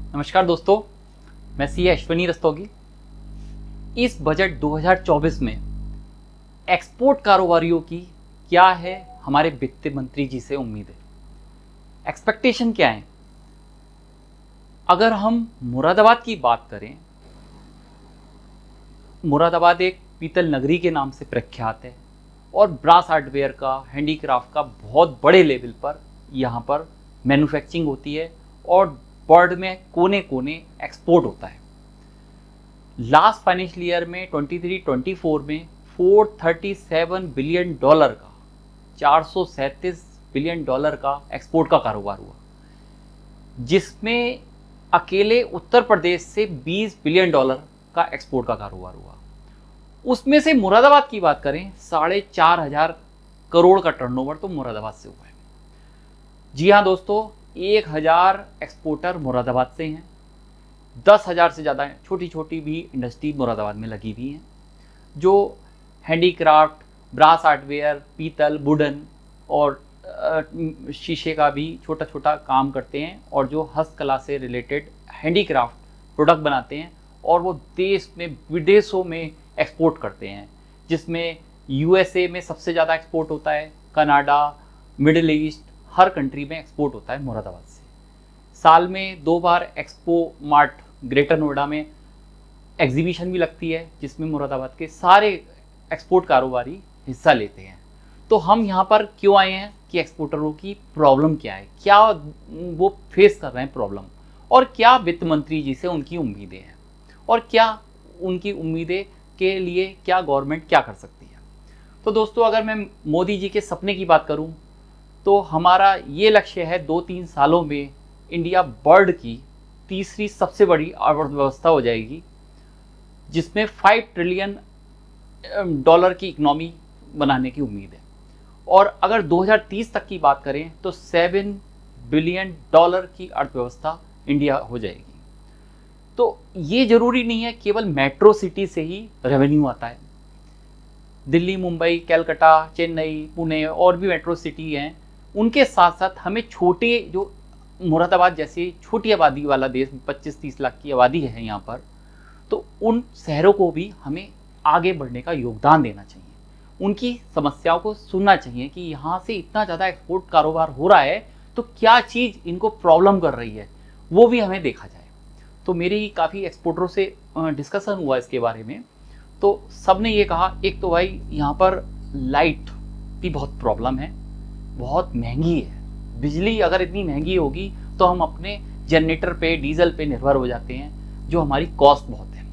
नमस्कार दोस्तों, मैं सी अश्विनी रस्तोगी। इस बजट 2024 में एक्सपोर्ट कारोबारियों की क्या है हमारे वित्त मंत्री जी से उम्मीदें, एक्सपेक्टेशन क्या है। अगर हम मुरादाबाद की बात करें, मुरादाबाद एक पीतल नगरी के नाम से प्रख्यात है और ब्रास हार्डवेयर का, हैंडीक्राफ्ट का बहुत बड़े लेवल पर यहाँ पर मैन्युफैक्चरिंग होती है और वर्ल्ड में कोने कोने एक्सपोर्ट होता है। लास्ट फाइनेंशियल ईयर में 23-24 में 437 बिलियन डॉलर का, 437 बिलियन डॉलर का एक्सपोर्ट का कारोबार हुआ, जिसमें अकेले उत्तर प्रदेश से 20 बिलियन डॉलर का एक्सपोर्ट का कारोबार हुआ। उसमें से मुरादाबाद की बात करें, 4,500 करोड़ का टर्नओवर तो मुरादाबाद से हुआ है। जी हाँ दोस्तों, 1,000 एक्सपोर्टर मुरादाबाद से हैं। 10,000 से ज़्यादा छोटी छोटी भी इंडस्ट्री मुरादाबाद में लगी हुई हैं, जो हैंडीक्राफ्ट, ब्रास हार्डवेयर, पीतल, वुडन और शीशे का भी छोटा छोटा काम करते हैं और जो हस्तकला से रिलेटेड हैंडीक्राफ्ट प्रोडक्ट बनाते हैं और वो देश में विदेशों में एक्सपोर्ट करते हैं, जिसमें यूएसए में सबसे ज़्यादा एक्सपोर्ट होता है, कनाडा, मिडिल ईस्ट, हर कंट्री में एक्सपोर्ट होता है मुरादाबाद से। साल में 2 बार एक्सपो मार्ट ग्रेटर नोएडा में एग्जीबिशन भी लगती है, जिसमें मुरादाबाद के सारे एक्सपोर्ट कारोबारी हिस्सा लेते हैं। तो हम यहाँ पर क्यों आए हैं कि एक्सपोर्टरों की प्रॉब्लम क्या है, क्या वो फेस कर रहे हैं प्रॉब्लम, और क्या वित्त मंत्री जी से उनकी उम्मीदें हैं, और क्या उनकी उम्मीदें के लिए क्या गवर्नमेंट क्या कर सकती है। तो दोस्तों, अगर मैं मोदी जी के सपने की बात करूं तो हमारा ये लक्ष्य है 2-3 सालों में इंडिया वर्ल्ड की तीसरी सबसे बड़ी अर्थव्यवस्था हो जाएगी, जिसमें 5 ट्रिलियन डॉलर की इकोनॉमी बनाने की उम्मीद है। और अगर 2030 तक की बात करें तो 7 बिलियन डॉलर की अर्थव्यवस्था इंडिया हो जाएगी। तो ये जरूरी नहीं है केवल मेट्रो सिटी से ही रेवेन्यू आता है। दिल्ली, मुंबई, कलकत्ता, चेन्नई, पुणे और भी मेट्रो सिटी हैं, उनके साथ साथ हमें छोटे, जो मुरादाबाद जैसी छोटी आबादी वाला देश, 25-30 लाख की आबादी है यहाँ पर, तो उन शहरों को भी हमें आगे बढ़ने का योगदान देना चाहिए। उनकी समस्याओं को सुनना चाहिए कि यहाँ से इतना ज़्यादा एक्सपोर्ट कारोबार हो रहा है तो क्या चीज़ इनको प्रॉब्लम कर रही है, वो भी हमें देखा जाए। तो मेरी काफ़ी एक्सपोर्टरों से डिस्कशन हुआ इसके बारे में, तो सब ने ये कहा, एक तो भाई यहाँ पर लाइट की बहुत प्रॉब्लम है, बहुत महंगी है। बिजली अगर इतनी महंगी होगी तो हम अपने जनरेटर पे, डीजल पे निर्भर हो जाते हैं, जो हमारी कॉस्ट बहुत है।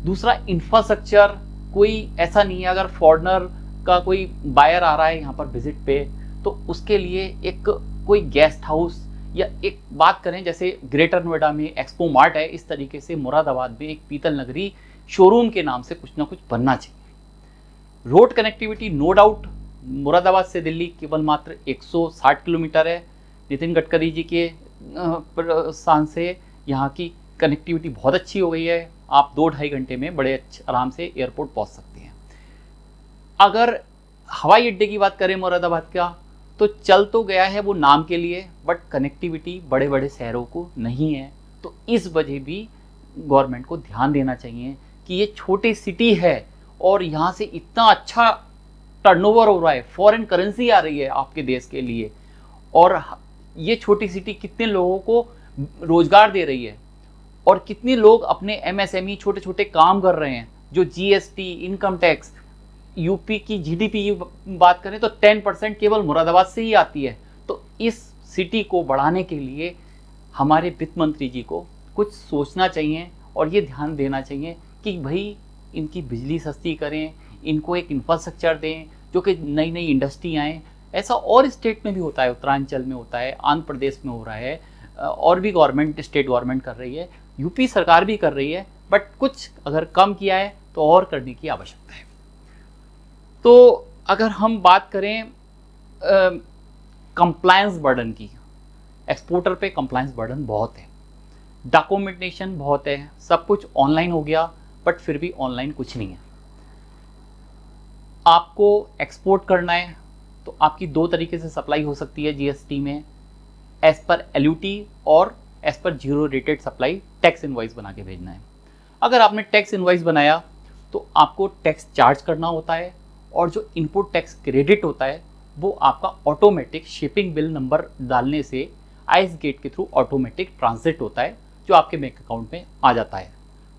दूसरा, इंफ्रास्ट्रक्चर कोई ऐसा नहीं है, अगर फॉरेनर का कोई बायर आ रहा है यहाँ पर विजिट पे, तो उसके लिए एक कोई गेस्ट हाउस, या एक बात करें जैसे ग्रेटर नोएडा में एक्सपो मार्ट है, इस तरीके से मुरादाबाद में एक पीतल नगरी शोरूम के नाम से कुछ ना कुछ बनना चाहिए। Road connectivity no doubt Moradabad से दिल्ली केवल मात्र 160 किलोमीटर है। नितिन गडकरी जी के प्रोत्साहन से यहाँ की कनेक्टिविटी बहुत अच्छी हो गई है। आप 2-2.5 घंटे में बड़े आराम से एयरपोर्ट पहुँच सकते हैं। अगर हवाई अड्डे की बात करें मुरादाबाद का, तो चल तो गया है वो नाम के लिए, बट कनेक्टिविटी बड़े बड़े शहरों को नहीं है। तो इस वजह भी गवर्नमेंट को ध्यान देना चाहिए कि ये छोटी सिटी है और यहाँ से इतना अच्छा टर्नओवर हो रहा है, फॉरेन करेंसी आ रही है आपके देश के लिए, और ये छोटी सिटी कितने लोगों को रोजगार दे रही है, और कितने लोग अपने एमएसएमई छोटे छोटे काम कर रहे हैं, जो जीएसटी, इनकम टैक्स, यूपी की जीडीपी की बात करें तो 10% केवल मुरादाबाद से ही आती है। तो इस सिटी को बढ़ाने के लिए हमारे वित्त मंत्री जी को कुछ सोचना चाहिए और ये ध्यान देना चाहिए कि भाई इनकी बिजली सस्ती करें, इनको एक इंफ्रास्ट्रक्चर दें, जो कि नई नई इंडस्ट्री आएँ। ऐसा और स्टेट में भी होता है, उत्तरांचल में होता है, आंध्र प्रदेश में हो रहा है, और भी गवर्नमेंट, स्टेट गवर्नमेंट कर रही है, यूपी सरकार भी कर रही है, बट कुछ अगर कम किया है तो और करने की आवश्यकता है। तो अगर हम बात करें कंप्लायंस बर्डन की, एक्सपोर्टर पे कंप्लायंस बर्डन बहुत है, डॉक्यूमेंटेशन बहुत है, सब कुछ ऑनलाइन हो गया, बट फिर भी ऑनलाइन कुछ नहीं है। आपको एक्सपोर्ट करना है तो आपकी 2 तरीके से सप्लाई हो सकती है जीएसटी में, एज पर एलयूटी और एज पर zero rated supply tax invoice बना के भेजना है। अगर आपने टैक्स इनवॉइस बनाया तो आपको टैक्स चार्ज करना होता है, और जो इनपुट टैक्स क्रेडिट होता है वो आपका ऑटोमेटिक शिपिंग बिल नंबर डालने से आइस गेट के थ्रू ऑटोमेटिक ट्रांसलेट होता है, जो आपके बैंक अकाउंट में आ जाता है।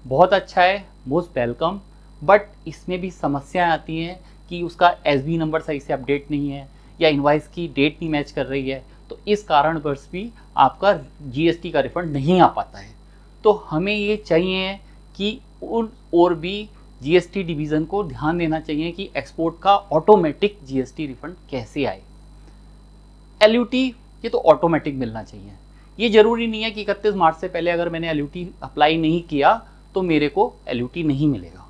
बहुत अच्छा है, मोस्ट वेलकम। बट इसमें भी समस्याएं आती हैं कि उसका एसबी नंबर सही से अपडेट नहीं है या इनवाइस की डेट नहीं मैच कर रही है, तो इस कारणवश भी आपका जीएसटी का रिफंड नहीं आ पाता है। तो हमें ये चाहिए कि उन और भी जीएसटी डिवीज़न को ध्यान देना चाहिए कि एक्सपोर्ट का ऑटोमेटिक जीएसटी रिफंड कैसे आए। एलयूटी ये तो ऑटोमेटिक मिलना चाहिए। ये ज़रूरी नहीं है कि 31 मार्च से पहले अगर मैंने एलयूटी अप्लाई नहीं किया तो मेरे को एलयूटी नहीं मिलेगा।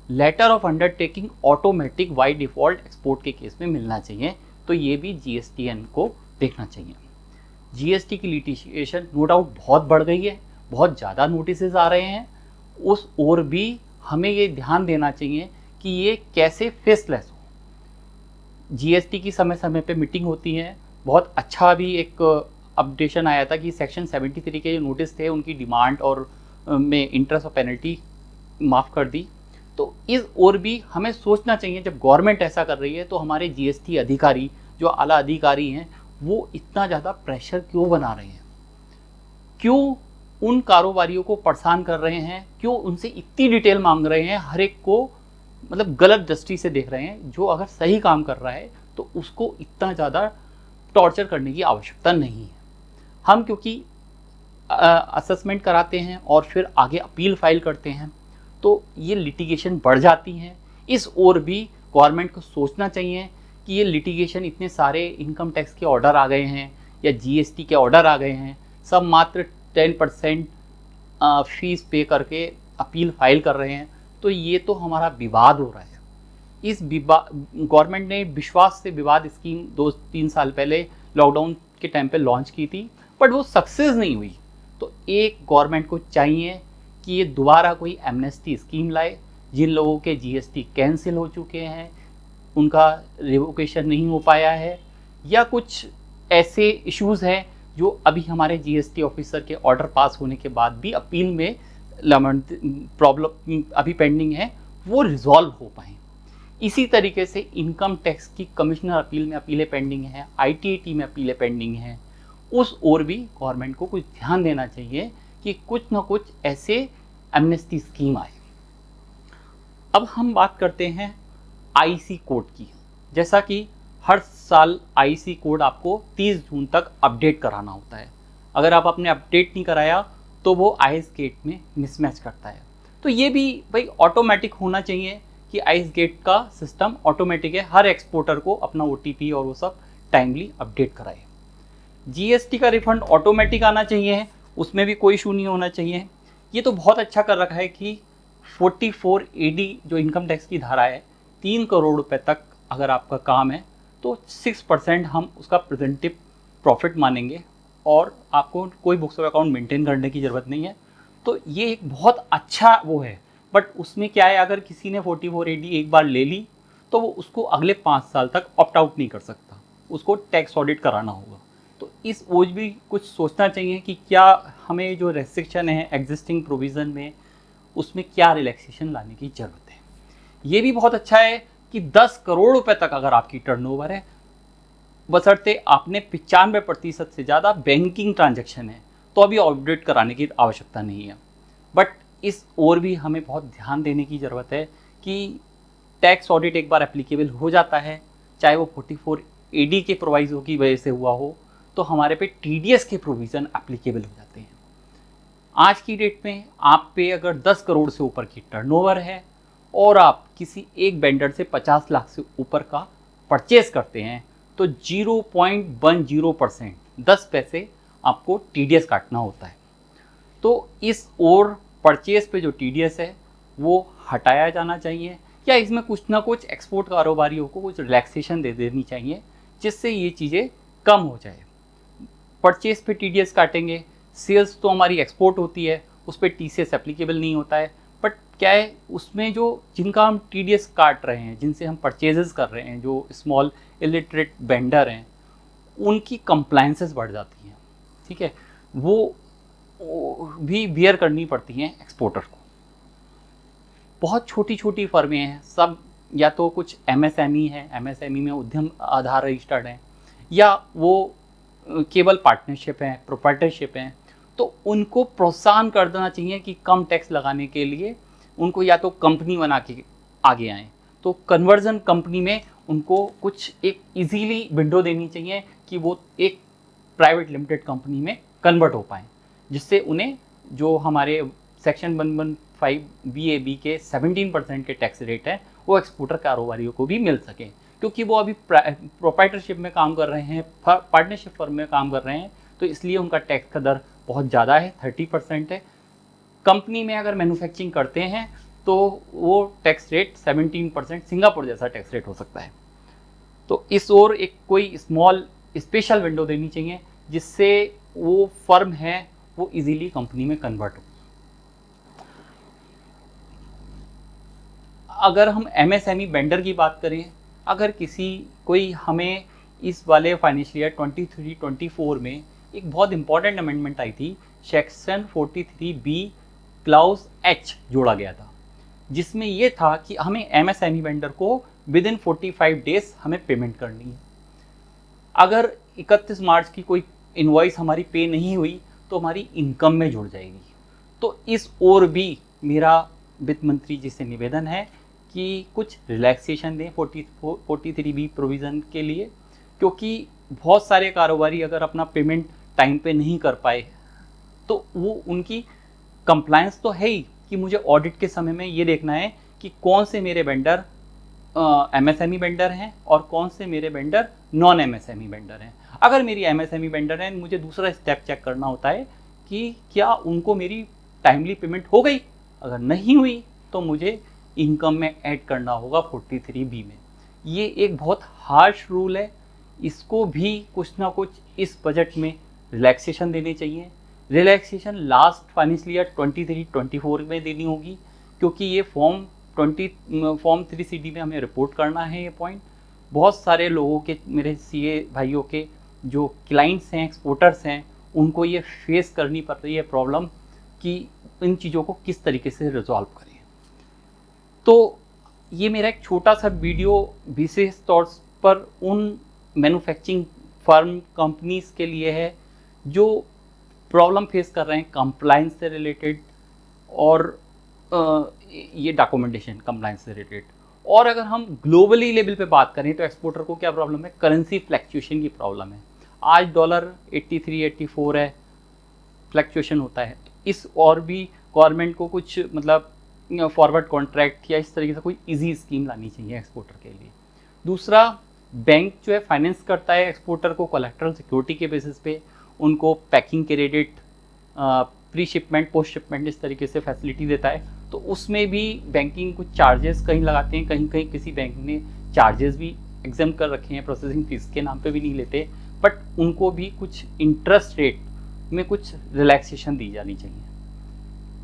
Letter of undertaking automatic by default export के केस में मिलना चाहिए, तो ये भी जीएसटीएन को देखना चाहिए। जीएसटी की लिटिगेशन नो डाउट बहुत बढ़ गई है, बहुत ज़्यादा नोटिस आ रहे हैं, उस ओर भी हमें ये ध्यान देना चाहिए कि ये कैसे फेसलेस हो। जीएसटी की समय समय पे मीटिंग होती है। बहुत अच्छा भी एक अपडेशन आया था कि सेक्शन 73 के जो नोटिस थे उनकी डिमांड और में इंटरेस्ट और पेनल्टी माफ़ कर दी। तो इस ओर भी हमें सोचना चाहिए, जब गवर्नमेंट ऐसा कर रही है तो हमारे जीएसटी अधिकारी जो आला अधिकारी हैं वो इतना ज़्यादा प्रेशर क्यों बना रहे हैं, क्यों उन कारोबारियों को परेशान कर रहे हैं, क्यों उनसे इतनी डिटेल मांग रहे हैं, हर एक को मतलब गलत दृष्टि से देख रहे हैं। जो अगर सही काम कर रहा है तो उसको इतना ज़्यादा टॉर्चर करने की आवश्यकता नहीं है। हम क्योंकि असेसमेंट कराते हैं और फिर आगे अपील फाइल करते हैं तो ये लिटिगेशन बढ़ जाती हैं। इस ओर भी गवर्नमेंट को सोचना चाहिए कि ये लिटिगेशन, इतने सारे इनकम टैक्स के ऑर्डर आ गए हैं या जीएसटी के ऑर्डर आ गए हैं, सब मात्र 10% फीस पे करके अपील फाइल कर रहे हैं, तो ये तो हमारा विवाद हो रहा है। इस विवाद, गवर्नमेंट ने विश्वास से विवाद स्कीम 2-3 साल पहले लॉकडाउन के टाइम पे लॉन्च की थी, बट वो सक्सेस नहीं हुई। तो एक गवर्नमेंट को चाहिए कि ये दोबारा कोई एमनेस्टी स्कीम लाए। जिन लोगों के जीएसटी कैंसिल हो चुके हैं, उनका रिवोकेशन नहीं हो पाया है, या कुछ ऐसे इश्यूज़ हैं जो अभी हमारे जीएसटी ऑफिसर के ऑर्डर पास होने के बाद भी अपील में प्रॉब्लम अभी पेंडिंग है, वो रिजॉल्व हो पाएँ। इसी तरीके से इनकम टैक्स की कमिश्नर अपील में अपीलें पेंडिंग हैं, आईटीएटी में अपीलें पेंडिंग हैं। उस ओर भी गवर्नमेंट को कुछ ध्यान देना चाहिए कि कुछ ना कुछ ऐसे एमनेस्टी स्कीम आए। अब हम बात करते हैं आईसी कोड की। जैसा कि हर साल आईसी कोड आपको 30 जून तक अपडेट कराना होता है। अगर आप अपने अपडेट नहीं कराया तो वो आइस गेट में मिसमैच करता है। तो ये भी भाई ऑटोमेटिक होना चाहिए कि आइस गेट का सिस्टम ऑटोमेटिक है, हर एक्सपोर्टर को अपना ओटीपी और वो सब टाइमली अपडेट कराए। जीएसटी का रिफंड ऑटोमेटिक आना चाहिए, उसमें भी कोई इशू नहीं होना चाहिए। ये तो बहुत अच्छा कर रखा है कि 44 AD जो इनकम टैक्स की धारा है, 3 करोड़ रुपए तक अगर आपका काम है तो 6% हम उसका प्रेजेंटिव प्रॉफिट मानेंगे और आपको कोई बुक्स ऑफ अकाउंट मेंटेन करने की ज़रूरत नहीं है। तो ये एक बहुत अच्छा वो है। बट उसमें क्या है, अगर किसी ने 44 AD एक बार ले ली तो वो उसको अगले 5 साल तक ऑप्ट आउट नहीं कर सकता, उसको टैक्स ऑडिट कराना होगा। तो इस ओर भी कुछ सोचना चाहिए कि क्या हमें जो रेस्ट्रिक्शन है एग्जिस्टिंग प्रोविज़न में, उसमें क्या रिलैक्सेशन लाने की ज़रूरत है। ये भी बहुत अच्छा है कि 10 करोड़ रुपए तक अगर आपकी टर्नओवर है, बशर्ते आपने 95% से ज़्यादा बैंकिंग ट्रांजैक्शन है, तो अभी ऑडिट कराने की आवश्यकता नहीं है। बट इस ओर भी हमें बहुत ध्यान देने की ज़रूरत है कि टैक्स ऑडिट एक बार एप्लीकेबल हो जाता है, चाहे वो 44 AD के प्रोविज़न की वजह से हुआ हो, तो हमारे पे TDS के प्रोविज़न एप्लीकेबल हो जाते हैं। आज की डेट में आप पे अगर 10 करोड़ से ऊपर की टर्नओवर है और आप किसी एक वेंडर से 50 लाख से ऊपर का परचेज करते हैं तो 0.10%, 10 पैसे आपको TDS काटना होता है। तो इस ओर परचेज पे जो TDS है वो हटाया जाना चाहिए, या इसमें कुछ ना कुछ एक्सपोर्ट कारोबारियों को कुछ रिलैक्सेशन दे देनी चाहिए जिससे ये चीज़ें कम हो जाए। परचेज पे TDS काटेंगे, सेल्स तो हमारी एक्सपोर्ट होती है, उस पर TCS एप्लीकेबल नहीं होता है। बट क्या है, उसमें जो जिनका हम TDS काट रहे हैं, जिनसे हम परचेजेस कर रहे हैं, जो स्मॉल इलिटरेट वेंडर हैं, उनकी कंप्लायंसेस बढ़ जाती हैं। ठीक है, वो भी बियर करनी पड़ती हैं एक्सपोर्टर को। बहुत छोटी छोटी फर्में हैं, सब या तो कुछ एमएसएमई है, एमएसएमई में उद्यम आधार रजिस्टर्ड हैं, या वो केवल पार्टनरशिप है, प्रोप्राइटरशिप हैं। तो उनको प्रोत्साहन कर देना चाहिए कि कम टैक्स लगाने के लिए उनको या तो कंपनी बना के आगे आएँ। तो कन्वर्जन कंपनी में उनको कुछ एक इजीली विंडो देनी चाहिए कि वो एक प्राइवेट लिमिटेड कंपनी में कन्वर्ट हो पाएँ, जिससे उन्हें जो हमारे सेक्शन 115 BAB के 17% के टैक्स रेट है वो एक्सपोर्टर कारोबारियों को भी मिल सके, क्योंकि वो अभी प्रोप्राइटरशिप में काम कर रहे हैं, पार्टनरशिप फर्म में काम कर रहे हैं, तो इसलिए उनका टैक्स का दर बहुत ज़्यादा है, 30% है। कंपनी में अगर मैन्युफैक्चरिंग करते हैं तो वो टैक्स रेट 17%, सिंगापुर जैसा टैक्स रेट हो सकता है। तो इस ओर एक कोई स्मॉल स्पेशल विंडो देनी चाहिए जिससे वो फर्म है वो इजीली कंपनी में कन्वर्ट हो। अगर हम एमएसएमई वेंडर की बात करें, अगर कोई हमें इस वाले फाइनेंशियल ईयर 23-24 में एक बहुत इंपॉर्टेंट अमेंडमेंट आई थी, सेक्शन 43B क्लाउज H जोड़ा गया था, जिसमें ये था कि हमें एमएसएमई वेंडर को विद इन 45 डेज हमें पेमेंट करनी है। अगर 31 मार्च की कोई इनवॉइस हमारी पे नहीं हुई तो हमारी इनकम में जुड़ जाएगी। तो इस ओर भी मेरा वित्त मंत्री जी से निवेदन है कि कुछ रिलैक्सेशन दें 43B प्रोविज़न के लिए, क्योंकि बहुत सारे कारोबारी अगर अपना पेमेंट टाइम पे नहीं कर पाए तो वो उनकी कंप्लायंस तो है ही कि मुझे ऑडिट के समय में ये देखना है कि कौन से मेरे वेंडर एमएसएमई वेंडर हैं और कौन से मेरे वेंडर नॉन एमएसएमई वेंडर हैं। अगर मेरी एमएसएमई वेंडर हैं, मुझे दूसरा स्टेप चेक करना होता है कि क्या उनको मेरी टाइमली पेमेंट हो गई, अगर नहीं हुई तो मुझे इनकम में ऐड करना होगा 43B में। ये एक बहुत हार्श रूल है, इसको भी कुछ ना कुछ इस बजट में रिलैक्सेशन देने चाहिए। रिलैक्सेशन लास्ट फाइनेंशियल ईयर 23-24 में देनी होगी, क्योंकि ये फॉर्म 3CD में हमें रिपोर्ट करना है। ये पॉइंट बहुत सारे लोगों के, मेरे CA भाइयों के जो क्लाइंट्स हैं, एक्सपोर्टर्स हैं, उनको ये फेस करनी पड़ रही है प्रॉब्लम कि इन चीज़ों को किस तरीके से रिजॉल्व करें। तो ये मेरा एक छोटा सा वीडियो विशेष तौर पर उन मैन्युफैक्चरिंग फर्म कंपनीज़ के लिए है जो प्रॉब्लम फेस कर रहे हैं कंप्लायंस से रिलेटेड और ये डॉक्यूमेंटेशन कंप्लायंस से रिलेटेड। और अगर हम ग्लोबली लेवल पे बात करें तो एक्सपोर्टर को क्या प्रॉब्लम है, करेंसी फ्लैक्चुएशन की प्रॉब्लम है। आज डॉलर 83-84 है, फ्लैक्चुएशन होता है। इस और भी गवर्नमेंट को कुछ मतलब फॉरवर्ड कॉन्ट्रैक्ट या इस तरीके से कोई इजी स्कीम लानी चाहिए एक्सपोर्टर के लिए। दूसरा, बैंक जो है फाइनेंस करता है एक्सपोर्टर को कोलैटरल सिक्योरिटी के बेसिस पे, उनको packing credit, pre shipment, post shipment इस तरीके से फैसिलिटी देता है। तो उसमें भी बैंकिंग कुछ चार्जेस कहीं लगाते हैं, कहीं कहीं किसी बैंक ने चार्जेस भी एग्जाम कर रखे हैं, प्रोसेसिंग फीस के नाम पे भी नहीं लेते, बट उनको भी कुछ इंटरेस्ट रेट में कुछ रिलैक्सेशन दी जानी चाहिए।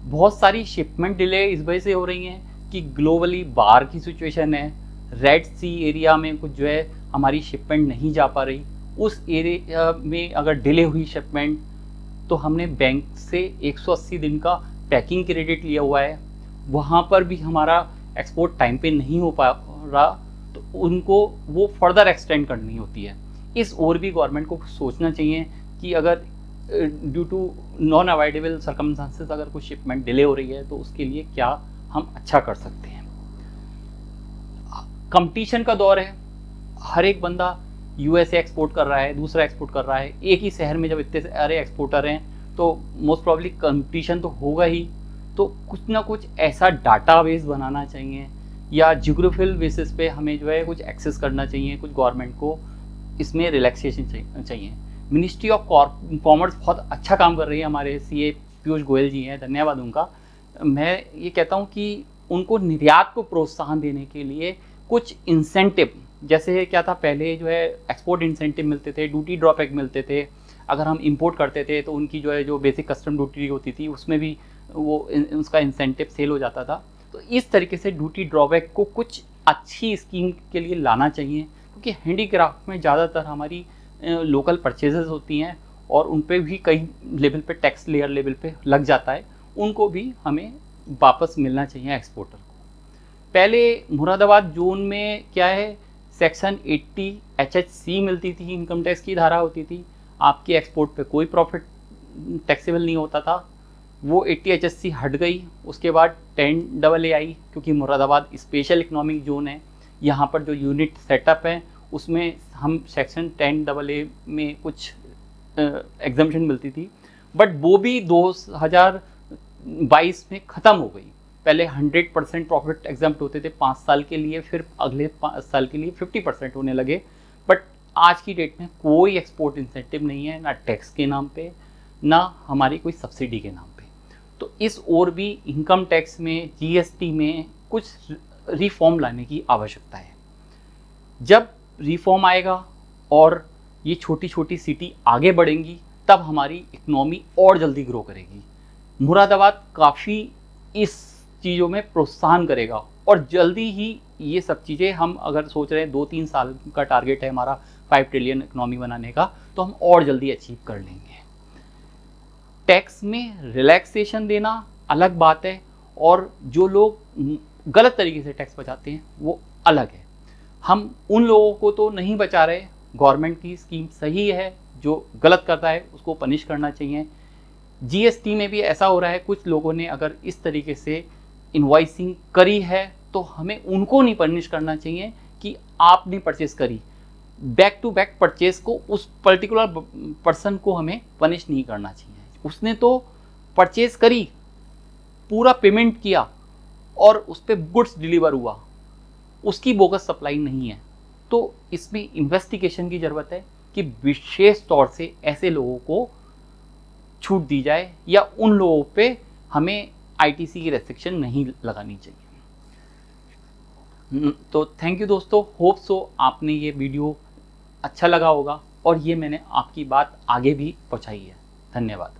बहुत सारी शिपमेंट डिले इस वजह से हो रही हैं कि ग्लोबली बाहर की सिचुएशन है, रेड सी एरिया में कुछ जो है हमारी शिपमेंट नहीं जा पा रही। उस एरिया में अगर डिले हुई शिपमेंट तो हमने बैंक से 180 दिन का पैकिंग क्रेडिट लिया हुआ है, वहाँ पर भी हमारा एक्सपोर्ट टाइम पे नहीं हो पा रहा, तो उनको वो फर्दर एक्सटेंड करनी होती है। इस ओर भी गवर्नमेंट को सोचना चाहिए कि अगर due to non avoidable circumstances अगर कुछ शिपमेंट डिले हो रही है तो उसके लिए क्या हम अच्छा कर सकते हैं। कंपटीशन का दौर है, हर एक बंदा USA एक्सपोर्ट कर रहा है, दूसरा एक्सपोर्ट कर रहा है। एक ही शहर में जब इतने सारे एक्सपोर्टर हैं तो मोस्ट प्रॉब्ली कंपटीशन तो होगा ही। तो कुछ ना कुछ ऐसा डाटाबेस बनाना चाहिए या जियोग्राफिकल बेसिस पे हमें जो है कुछ एक्सेस करना चाहिए, कुछ गवर्नमेंट को इसमें रिलैक्सेशन चाहिए। मिनिस्ट्री ऑफ कॉमर्स बहुत अच्छा काम कर रही है, हमारे CA पीयूष गोयल जी हैं, धन्यवाद उनका। मैं ये कहता हूँ कि उनको निर्यात को प्रोत्साहन देने के लिए कुछ इंसेंटिव, जैसे क्या था पहले जो है एक्सपोर्ट इंसेंटिव मिलते थे, ड्यूटी ड्रॉबैक मिलते थे, अगर हम इंपोर्ट करते थे तो उनकी जो है जो बेसिक कस्टम ड्यूटी होती थी उसमें भी वो उसका इंसेंटिव सेल हो जाता था। तो इस तरीके से ड्यूटी ड्रॉबैक को कुछ अच्छी स्कीम के लिए लाना चाहिए, क्योंकि हैंडीक्राफ्ट में ज़्यादातर हमारी लोकल परचेजेस होती हैं और उन पे भी कई लेवल पे टैक्स लेयर लेवल पे लग जाता है, उनको भी हमें वापस मिलना चाहिए एक्सपोर्टर को। पहले मुरादाबाद जोन में क्या है, सेक्शन 80 HHC मिलती थी, इनकम टैक्स की धारा होती थी, आपके एक्सपोर्ट पे कोई प्रॉफिट टैक्सेबल नहीं होता था। वो 80 HHC हट गई, उसके बाद 10AA आई, क्योंकि मुरादाबाद स्पेशल इकोनॉमिक जोन है, यहाँ पर जो यूनिट सेटअप है उसमें हम सेक्शन 10AA में कुछ एग्जम्पशन मिलती थी, बट वो भी 2022 में ख़त्म हो गई। पहले 100% प्रॉफिट एग्जाम्प्ट होते थे 5 साल के लिए, फिर अगले 5 साल के लिए 50% होने लगे। बट आज की डेट में कोई एक्सपोर्ट इंसेंटिव नहीं है, ना टैक्स के नाम पे, ना हमारी कोई सब्सिडी के नाम पे। तो इस और भी इनकम टैक्स में, GST में कुछ रिफॉर्म लाने की आवश्यकता है। जब रिफॉर्म आएगा और ये छोटी छोटी सिटी आगे बढ़ेंगी, तब हमारी इकोनॉमी और जल्दी ग्रो करेगी। मुरादाबाद काफ़ी इस चीज़ों में प्रोत्साहन करेगा, और जल्दी ही ये सब चीज़ें, हम अगर सोच रहे हैं 2-3 साल का टारगेट है हमारा 5 ट्रिलियन इकोनॉमी बनाने का, तो हम और जल्दी अचीव कर लेंगे। टैक्स में रिलैक्सेशन देना अलग बात है, और जो लोग गलत तरीके से टैक्स बचाते हैं वो अलग है। हम उन लोगों को तो नहीं बचा रहे, गवर्नमेंट की स्कीम सही है, जो गलत करता है उसको पनिश करना चाहिए। GST में भी ऐसा हो रहा है, कुछ लोगों ने अगर इस तरीके से इनवॉइसिंग करी है तो हमें उनको नहीं पनिश करना चाहिए कि आपने परचेस करी। बैक टू बैक परचेस को उस पर्टिकुलर पर्सन को हमें पनिश नहीं करना चाहिए। उसने तो परचेस करी, पूरा पेमेंट किया और उस पर गुड्स डिलीवर हुआ, उसकी बोगस सप्लाई नहीं है। तो इसमें इन्वेस्टिगेशन की ज़रूरत है कि विशेष तौर से ऐसे लोगों को छूट दी जाए, या उन लोगों पे हमें ITC की रेस्ट्रिक्शन नहीं लगानी चाहिए। तो थैंक यू दोस्तों, होप सो आपने ये वीडियो अच्छा लगा होगा, और ये मैंने आपकी बात आगे भी पहुंचाई है। धन्यवाद।